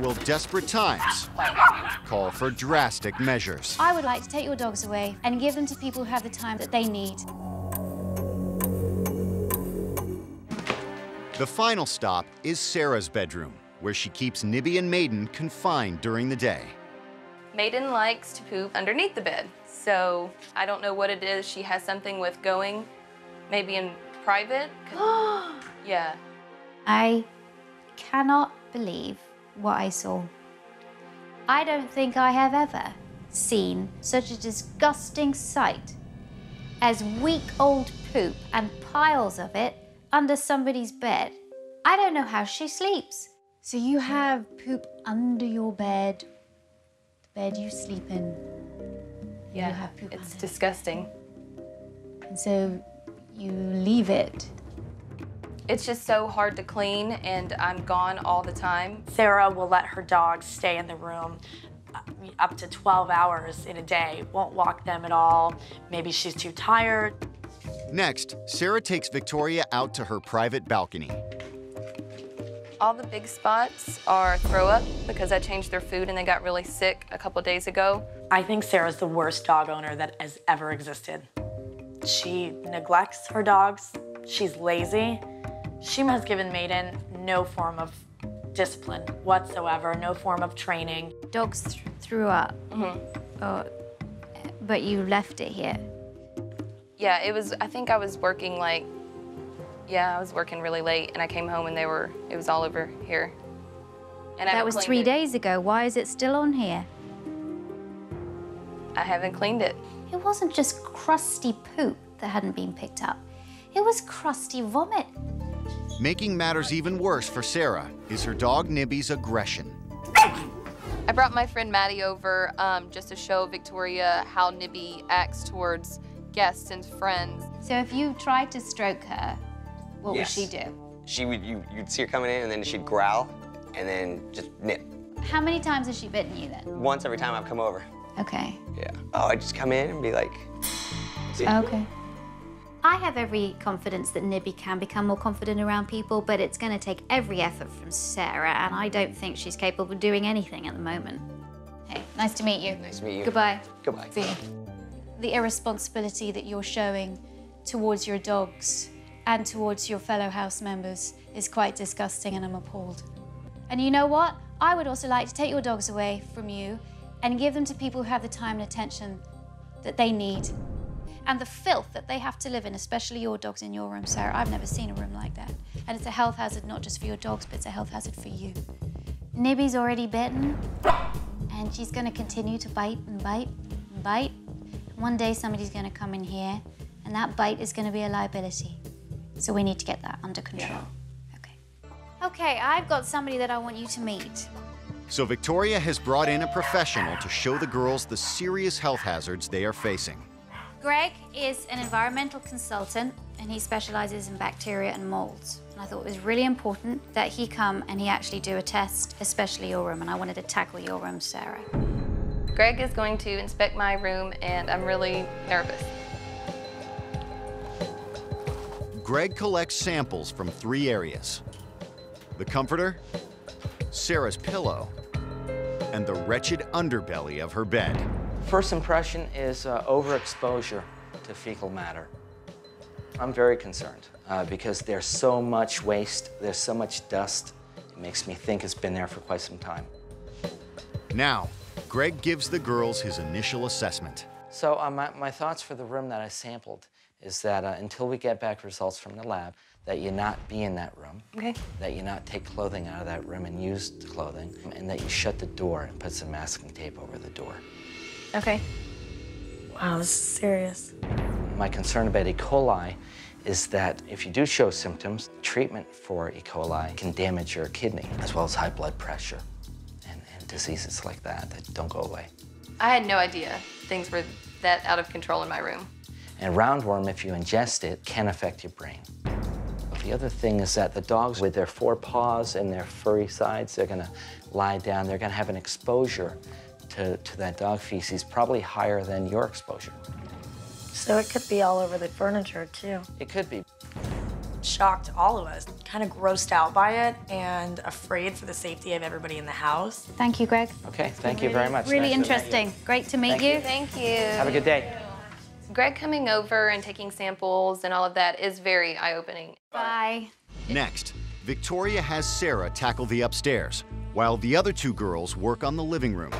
will desperate times call for drastic measures. I would like to take your dogs away and give them to people who have the time that they need. The final stop is Sarah's bedroom, where she keeps Nibby and Maiden confined during the day. Maiden likes to poop underneath the bed, so I don't know what it is. She has something with going, maybe in private. Yeah. I cannot believe what I saw. I don't think I have ever seen such a disgusting sight as week-old poop and piles of it under somebody's bed. I don't know how she sleeps. So you have poop under your bed, the bed you sleep in. Yeah, you have poop it's under. disgusting. And so you leave it. It's just so hard to clean, and I'm gone all the time. Sarah will let her dogs stay in the room up to 12 hours in a day, won't walk them at all. Maybe she's too tired. Next, Sarah takes Victoria out to her private balcony. All the big spots are throw up because I changed their food and they got really sick a couple days ago. I think Sarah's the worst dog owner that has ever existed. She neglects her dogs. She's lazy. She has given Maiden no form of discipline whatsoever, no form of training. Dogs threw up, but you left it here. Yeah, I think I was working I was working really late and I came home and it was all over here. And That was 3 days ago. Why is it still on here? I haven't cleaned it. It wasn't just crusty poop that hadn't been picked up. It was crusty vomit. Making matters even worse for Sarah is her dog Nibby's aggression. I brought my friend Maddie over just to show Victoria how Nibby acts towards guests and friends. So if you tried to stroke her, what would she do? You'd see her coming in and then she'd growl and then just nip. How many times has she bitten you then? Once every time I've come over. Okay. Yeah. Oh, I'd just come in and be like, see? Okay. I have every confidence that Nibby can become more confident around people, but it's going to take every effort from Sarah, and I don't think she's capable of doing anything at the moment. Hey, nice to meet you. Nice to meet you. Goodbye. Goodbye. See you. The irresponsibility that you're showing towards your dogs and towards your fellow house members is quite disgusting, and I'm appalled. And you know what? I would also like to take your dogs away from you and give them to people who have the time and attention that they need. And the filth that they have to live in, especially your dogs in your room, Sarah. I've never seen a room like that. And it's a health hazard not just for your dogs, but it's a health hazard for you. Nibby's already bitten, and she's gonna continue to bite and bite and bite. One day somebody's gonna come in here, and that bite is gonna be a liability. So we need to get that under control. Okay. Okay, I've got somebody that I want you to meet. So Victoria has brought in a professional to show the girls the serious health hazards they are facing. Greg is an environmental consultant, and he specializes in bacteria and molds. And I thought it was really important that he come and he actually do a test, especially your room, and I wanted to tackle your room, Sarah. Greg is going to inspect my room, and I'm really nervous. Greg collects samples from 3 areas: the comforter, Sarah's pillow, and the wretched underbelly of her bed. First impression is overexposure to fecal matter. I'm very concerned because there's so much waste, there's so much dust. It makes me think it's been there for quite some time. Now, Greg gives the girls his initial assessment. So my thoughts for the room that I sampled is that until we get back results from the lab, that you not be in that room, Okay. that you not take clothing out of that room and use the clothing, and that you shut the door and put some masking tape over the door. Okay. Wow, this is serious. My concern about E. coli is that if you do show symptoms, treatment for E. coli can damage your kidney, as well as high blood pressure and diseases like that that don't go away. I had no idea things were that out of control in my room. And roundworm, if you ingest it, can affect your brain. But the other thing is that the dogs, with their 4 paws and their furry sides, they're gonna lie down, they're gonna have an exposure to that dog feces, probably higher than your exposure. So it could be all over the furniture, too. It could be. shocked all of us, kind of grossed out by it and afraid for the safety of everybody in the house. Thank you, Greg. Okay, thank you very much. Really Nice to meet you. interesting. Great to meet you. Thank you. Have a good day. Greg coming over and taking samples and all of that is very eye-opening. Bye. Next, Victoria has Sarah tackle the upstairs, while the other two girls work on the living room.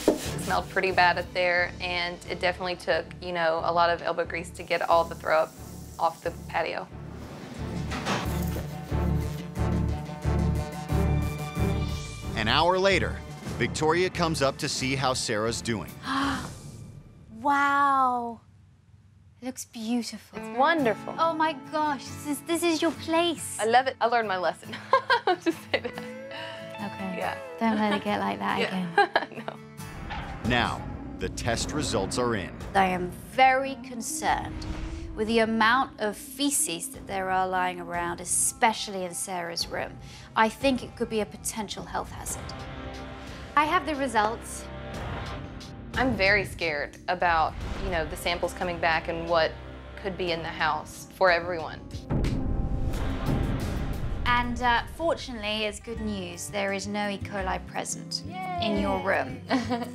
It smelled pretty bad up there, and it definitely took, you know, a lot of elbow grease to get all the throw up off the patio. An hour later, Victoria comes up to see how Sarah's doing. Wow. It looks beautiful. It's wonderful. Oh my gosh, this is your place. I love it. I learned my lesson. I'll just say that. Okay. Yeah. Don't let it get like that again. No. Now, the test results are in. I am very concerned with the amount of feces that there are lying around, especially in Sarah's room. I think it could be a potential health hazard. I have the results. I'm very scared about, you know, the samples coming back and what could be in the house for everyone. And fortunately, it's good news. There is no E. coli present in your room.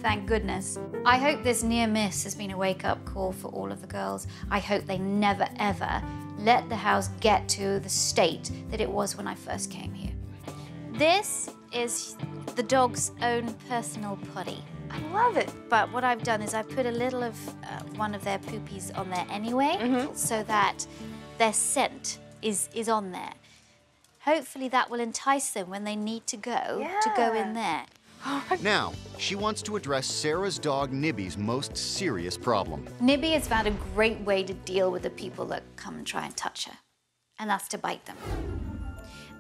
Thank goodness. I hope this near miss has been a wake-up call for all of the girls. I hope they never, ever let the house get to the state that it was when I first came here. This is the dog's own personal potty. I love it. But what I've done is I put a little of one of their poopies on there anyway, so that their scent is on there. Hopefully that will entice them when they need to go in there. Now, she wants to address Sarah's dog Nibby's most serious problem. Nibby has found a great way to deal with the people that come and try and touch her, and that's to bite them.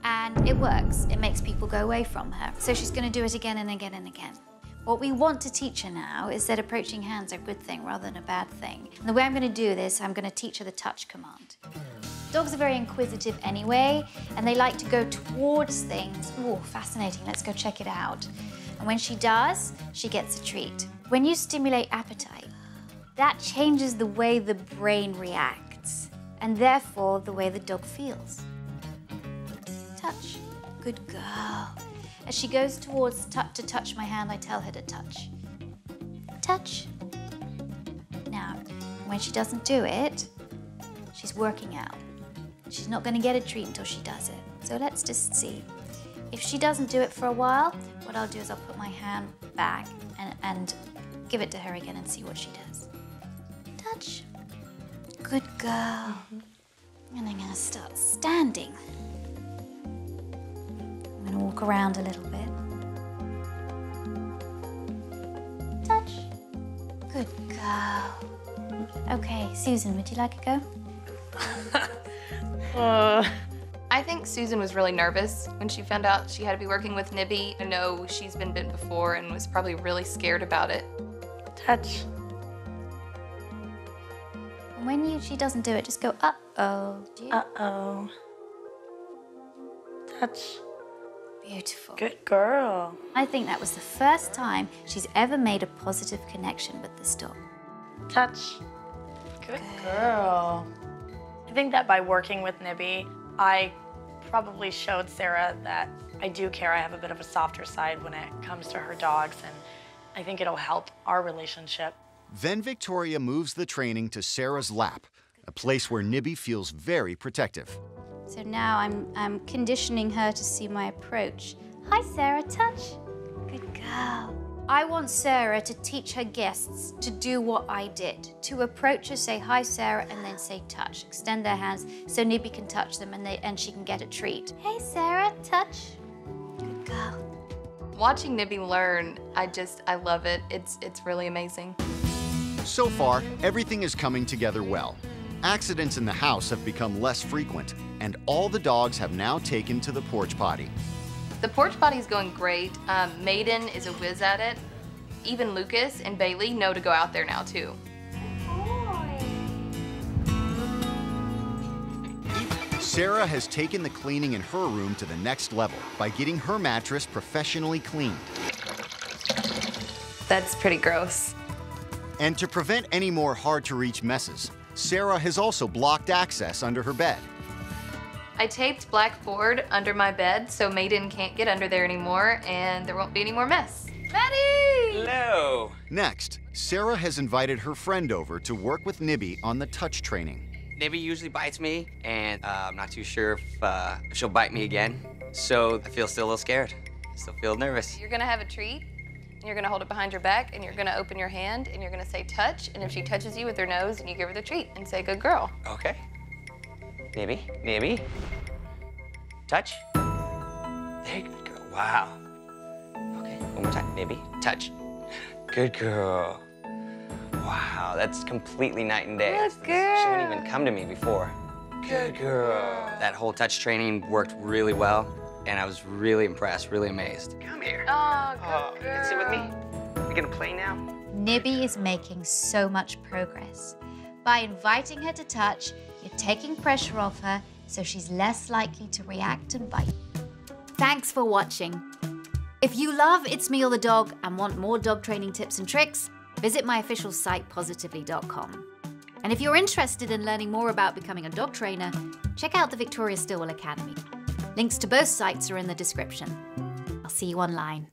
And it works. It makes people go away from her. So she's going to do it again and again and again. What we want to teach her now is that approaching hands are a good thing rather than a bad thing. And the way I'm going to do this, I'm going to teach her the touch command. Dogs are very inquisitive anyway, and they like to go towards things. Ooh, fascinating, let's go check it out. And when she does, she gets a treat. When you stimulate appetite, that changes the way the brain reacts, and therefore the way the dog feels. Touch, good girl. As she goes towards to touch my hand, I tell her to touch. Touch. Now, when she doesn't do it, she's working out. She's not going to get a treat until she does it. So let's just see. If she doesn't do it for a while, what I'll do is I'll put my hand back and give it to her again and see what she does. Touch. Good girl. And I'm going to start standing. I'm going to walk around a little bit. Touch. Good girl. Okay, Susan, would you like a go? I think Susan was really nervous when she found out she had to be working with Nibby. I know she's been bit before and was probably really scared about it. Touch. And when she doesn't do it, just go, uh-oh. Uh-oh. Touch. Beautiful. Good girl. I think that was the first time she's ever made a positive connection with this dog. Touch. Good girl. I think that by working with Nibby, I probably showed Sarah that I do care. I have a bit of a softer side when it comes to her dogs, and I think it'll help our relationship. Then Victoria moves the training to Sarah's lap, a place where Nibby feels very protective. So now I'm conditioning her to see my approach. Hi, Sarah, touch. Good girl. I want Sarah to teach her guests to do what I did, to approach her, say, hi, Sarah, and then say touch. Extend their hands so Nibby can touch them and she can get a treat. Hey, Sarah, touch. Good girl. Watching Nibby learn, I love it. It's really amazing. So far, everything is coming together well. Accidents in the house have become less frequent, and all the dogs have now taken to the porch potty. The porch potty is going great. Maiden is a whiz at it. Even Lucas and Bailey know to go out there now too. Sarah has taken the cleaning in her room to the next level by getting her mattress professionally cleaned. That's pretty gross. And to prevent any more hard-to-reach messes, Sarah has also blocked access under her bed. I taped black board under my bed so Maiden can't get under there anymore and there won't be any more mess. Betty! Hello. Next, Sarah has invited her friend over to work with Nibby on the touch training. Nibby usually bites me, and I'm not too sure if she'll bite me again. So I feel still a little scared. I still feel nervous. You're gonna have a treat, and you're gonna hold it behind your back, and you're gonna open your hand, and you're gonna say touch, and if she touches you with her nose, and you give her the treat, and say good girl. Okay. Nibby, Nibby. Touch. There you go. Wow. Okay, one more time. Nibby, touch. Good girl. Wow, that's completely night and day. Good girl. She wouldn't even come to me before. Good girl. That whole touch training worked really well, and I was really impressed, really amazed. Come here. Oh, good You can sit with me? We gonna play now? Nibby is making so much progress. By inviting her to touch, you're taking pressure off her so she's less likely to react and bite. Thanks for watching. If you love It's Me or the Dog and want more dog training tips and tricks, visit my official site, positively.com. And if you're interested in learning more about becoming a dog trainer, check out the Victoria Stilwell Academy. Links to both sites are in the description. I'll see you online.